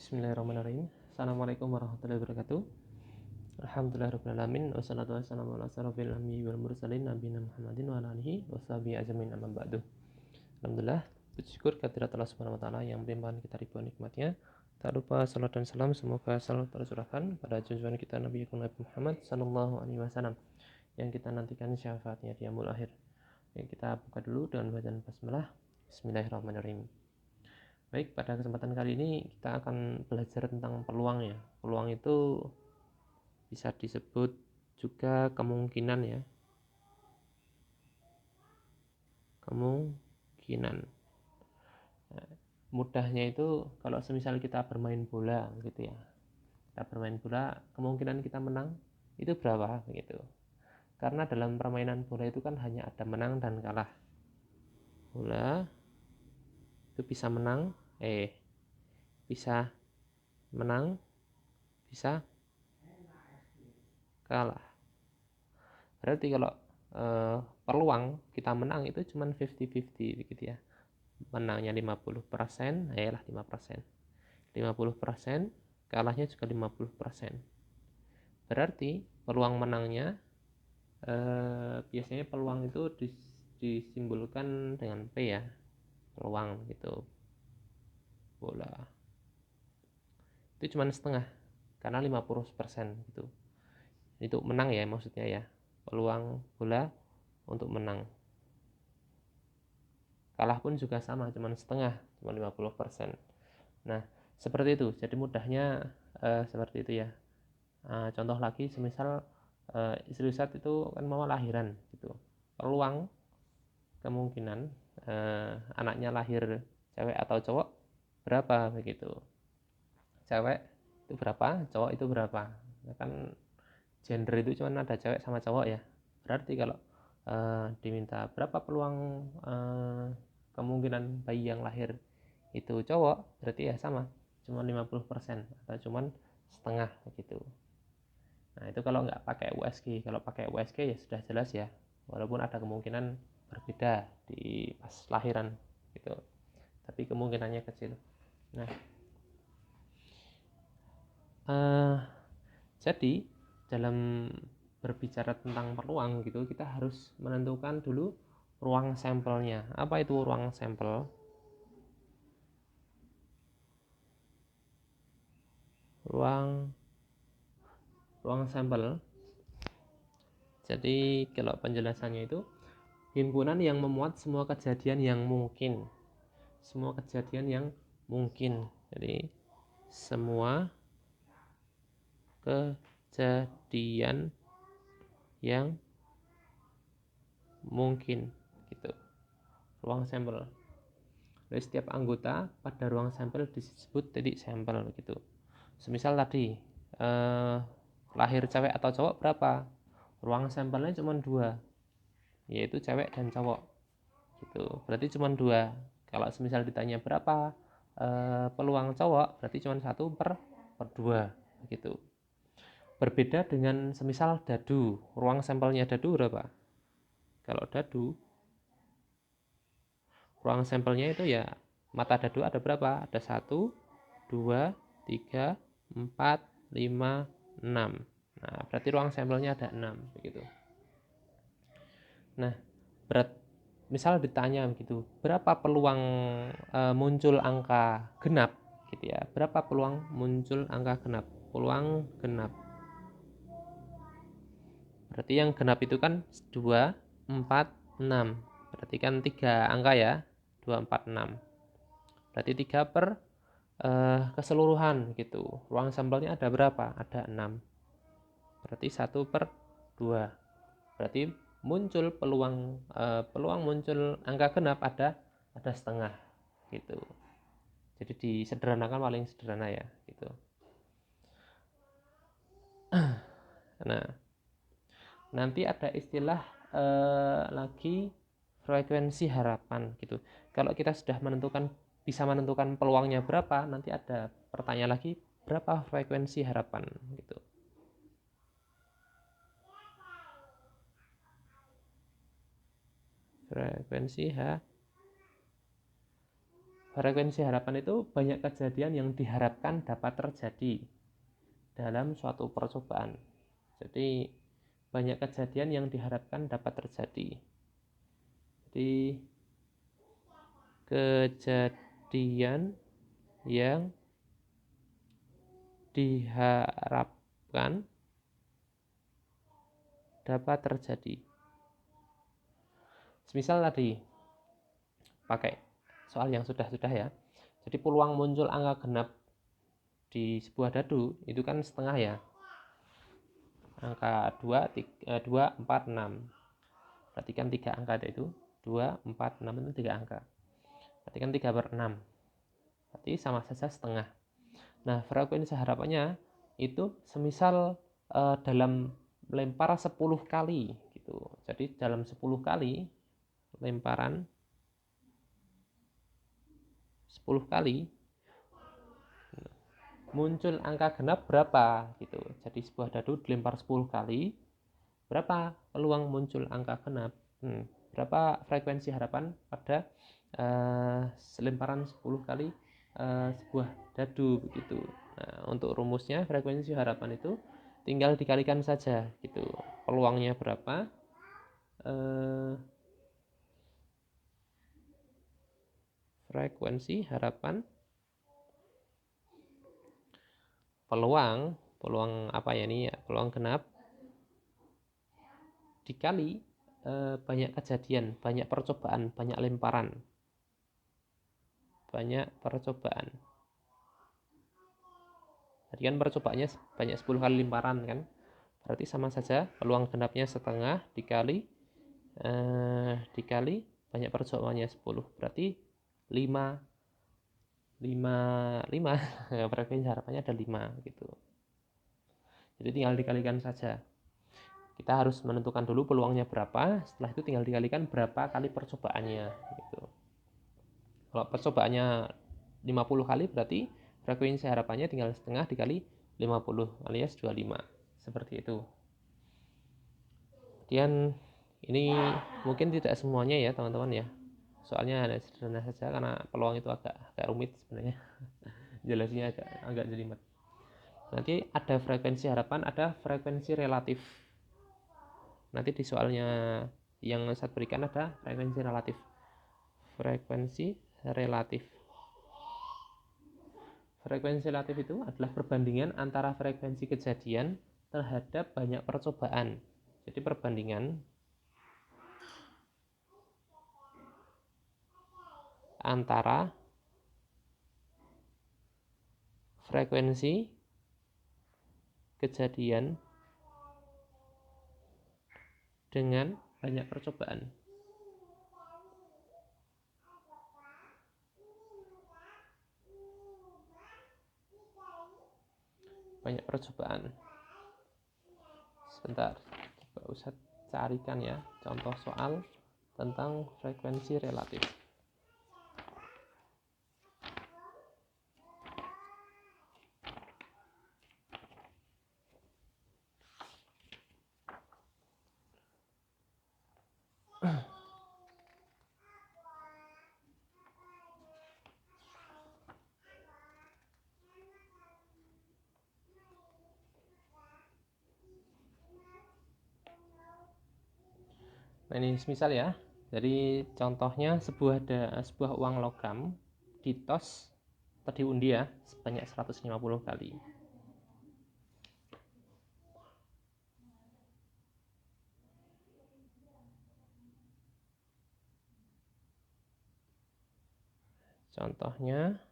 Bismillahirrahmanirrahim. Assalamualaikum warahmatullahi wabarakatuh. Alhamdulillahirrahmanirrahim. Wassalatu wassalamu ala asyrofil anbiya'i wal mursalin nabiyina Muhammadin wa ala alihi washabihi ajmain amma ba'du. Alhamdulillah, puji syukur kehadirat Allah Subhanahu wa taala yang melimpahkan kita ribuan nikmatnya. Tak lupa salat dan salam semoga selalu tercurahkan pada junjungan kita Nabi Muhammad sallallahu alaihi wasallam yang kita nantikan syafaatnya di yaumul akhir. Kita buka dulu dengan bacaan basmalah. Bismillahirrahmanirrahim. Baik, pada kesempatan kali ini kita akan belajar tentang peluang ya. Peluang itu bisa disebut juga kemungkinan ya. Kemungkinan. Nah, mudahnya itu kalau semisal kita bermain bola gitu ya. Kita bermain bola, kemungkinan kita menang itu berapa begitu. Karena dalam permainan bola itu kan hanya ada menang dan kalah. Bola itu bisa menang, bisa menang, bisa kalah. Berarti kalau peluang kita menang itu cuma 50-50 begitu ya. Menangnya 50%, lah 5%. 50%, kalahnya juga 50%. Berarti peluang menangnya biasanya peluang itu disimbolkan dengan P ya. Peluang gitu. Bola. Itu cuma setengah karena 50% gitu. Itu menang ya maksudnya ya. Peluang bola untuk menang. Kalah pun juga sama, cuma setengah, cuma 50%. Nah, seperti itu. Jadi mudahnya seperti itu ya. Contoh lagi, semisal istri Ustadz itu kan mau lahiran gitu. Peluang kemungkinan anaknya lahir cewek atau cowok berapa begitu. Cewek itu berapa, cowok itu berapa. Nah, kan gender itu cuma ada cewek sama cowok ya. Berarti kalau diminta berapa peluang kemungkinan bayi yang lahir itu cowok, berarti ya sama, cuma 50% atau cuma setengah gitu. Nah, itu kalau nggak pakai USG. Kalau pakai USG ya sudah jelas ya, walaupun ada kemungkinan berbeda di pas lahiran gitu, tapi kemungkinannya kecil. Nah, jadi dalam berbicara tentang peluang gitu, kita harus menentukan dulu ruang sampelnya. Apa itu ruang sampel? Ruang sampel. Jadi kalau penjelasannya itu himpunan yang memuat semua kejadian yang mungkin. Semua kejadian yang mungkin. Jadi semua kejadian yang mungkin gitu. Ruang sampel. Dari setiap anggota pada ruang sampel disebut titik sampel gitu. Semisal tadi lahir cewek atau cowok berapa? Ruang sampelnya cuma 2, yaitu cewek dan cowok gitu. Berarti cuma 2. Kalau semisal ditanya berapa peluang cowok, berarti cuma 1/2 gitu. Berbeda dengan semisal dadu. Ruang sampelnya dadu berapa? Kalau dadu, ruang sampelnya itu ya mata dadu ada berapa? Ada 1, 2, 3, 4, 5, 6. Nah, berarti ruang sampelnya ada 6 begitu. Nah, misal ditanya begitu, berapa peluang muncul angka genap gitu ya. Berapa peluang muncul angka genap? Peluang genap. Berarti yang genap itu kan 2, 4, 6. Berarti kan 3 angka ya. 2, 4, 6. Berarti 3 per keseluruhan gitu. Ruang sampelnya ada berapa? Ada 6. Berarti 1/2. Berarti muncul peluang muncul angka genap ada setengah gitu. Jadi disederhanakan paling sederhana ya gitu. Nah, nanti ada istilah lagi frekuensi harapan gitu. Kalau kita sudah bisa menentukan peluangnya berapa, nanti ada pertanyaan lagi, berapa frekuensi harapan gitu. Frekuensi Frekuensi harapan itu banyak kejadian yang diharapkan dapat terjadi dalam suatu percobaan. Jadi banyak kejadian yang diharapkan dapat terjadi. Jadi kejadian yang diharapkan dapat terjadi. Misal tadi pakai soal yang sudah-sudah ya. Jadi peluang muncul angka genap di sebuah dadu itu kan setengah ya. Angka 2, 4, 6. Perhatikan 3 angka itu. 2, 4, 6 itu 3 angka. Perhatikan 3/6. Berarti sama saja setengah. Nah, frekuensi harapannya itu semisal dalam lempar 10 kali gitu. Jadi dalam 10 kali lemparan 10 kali muncul angka genap berapa gitu. Jadi sebuah dadu dilempar 10 kali, berapa peluang muncul angka genap? Berapa frekuensi harapan pada lemparan 10 kali sebuah dadu begitu. Nah, untuk rumusnya frekuensi harapan itu tinggal dikalikan saja gitu. Peluangnya berapa? Frekuensi harapan peluang apa ya ini ya, peluang genap dikali banyak kejadian, banyak percobaan, banyak lemparan, banyak percobaan. Tadi kan percobaannya banyak 10 kali lemparan kan, berarti sama saja peluang genapnya setengah dikali banyak percobaannya 10, berarti 5 frekuensi harapannya ada 5 gitu. Jadi tinggal dikalikan saja. Kita harus menentukan dulu peluangnya berapa, setelah itu tinggal dikalikan berapa kali percobaannya gitu. Kalau percobaannya 50 kali berarti frekuensi harapannya tinggal setengah dikali 50 alias 25. Seperti itu. Kemudian ini mungkin tidak semuanya ya teman-teman ya. Soalnya ada sederhana saja karena peluang itu agak rumit sebenarnya. Jelasnya agak jelimet. Nanti ada frekuensi harapan, ada frekuensi relatif. Nanti di soalnya yang saya berikan ada frekuensi relatif. Frekuensi relatif. Frekuensi relatif itu adalah perbandingan antara frekuensi kejadian terhadap banyak percobaan. Jadi perbandingan antara frekuensi kejadian dengan banyak percobaan. Banyak percobaan. Sebentar, coba Ustaz carikan ya contoh soal tentang frekuensi relatif. Nah, ini misal ya. Jadi contohnya sebuah uang logam ditos atau diundi ya sebanyak 150 kali. Contohnya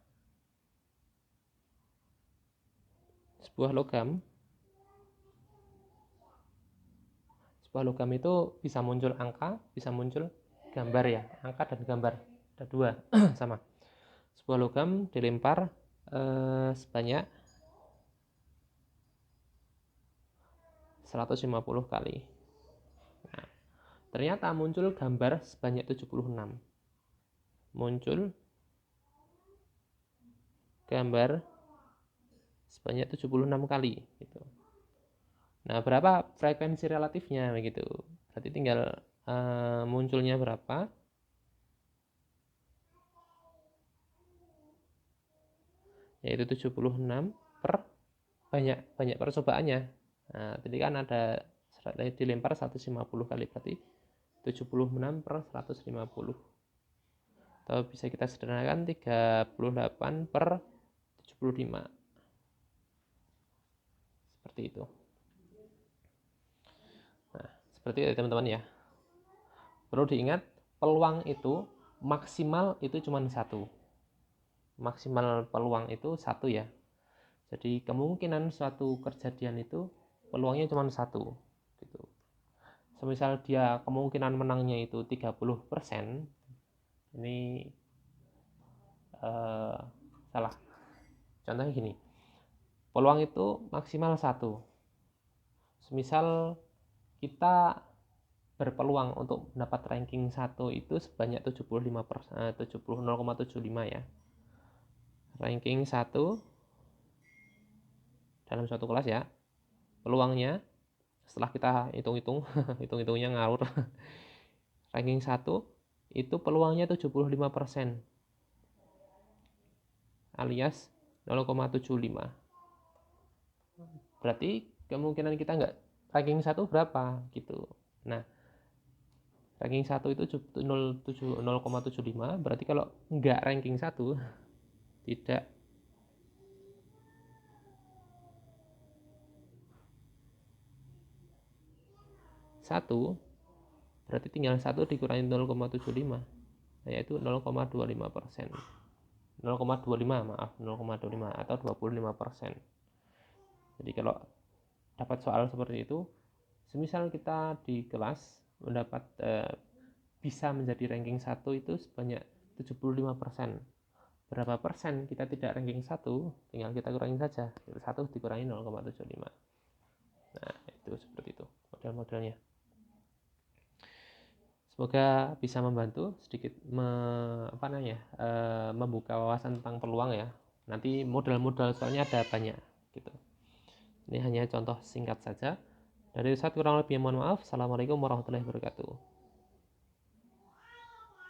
sebuah logam itu bisa muncul angka, bisa muncul gambar ya, angka dan gambar ada dua sama. Sebuah logam dilempar sebanyak 150 kali. Nah, ternyata muncul gambar sebanyak 76. Muncul gambar sebanyak 76 kali gitu. Nah, berapa frekuensi relatifnya begitu. Berarti tinggal munculnya berapa yaitu 76 per banyak percobaannya. Nah, tadi kan ada dilempar 150 kali, berarti 76 per 150. Atau bisa kita sederhanakan 38 per 75. Seperti itu. Nah, seperti itu teman-teman ya. Perlu diingat, peluang itu maksimal itu cuma satu. Maksimal peluang itu satu ya. Jadi kemungkinan suatu kejadian itu peluangnya cuma satu gitu. Semisal dia kemungkinan menangnya itu 30%, ini salah. Contohnya gini, peluang itu maksimal satu. Semisal kita berpeluang untuk mendapat ranking 1 itu sebanyak 0,75 ya. Ranking 1 dalam suatu kelas ya. Peluangnya setelah kita hitung-hitung, hitung-hitungnya ngawur. Ranking 1 itu peluangnya 75%. Alias 0,75. Berarti kemungkinan kita nggak ranking 1 berapa gitu. Nah, ranking 1 itu 0,75, berarti kalau nggak ranking 1 tidak satu, berarti tinggal 1 dikurangi 0,75, yaitu 0,25%. 0,25 maaf, 0,25 atau 25%. Jadi kalau dapat soal seperti itu, semisal kita di kelas mendapat bisa menjadi ranking 1 itu sebanyak 75%. Berapa persen kita tidak ranking 1, tinggal kita kurangi saja. 1 dikurangi 0,75. Nah, itu seperti itu model-modelnya. Semoga bisa membantu sedikit membuka wawasan tentang peluang ya. Nanti model-model soalnya ada banyak gitu. Ini hanya contoh singkat saja. Dari Ustadz kurang lebih mohon maaf. Assalamualaikum warahmatullahi wabarakatuh.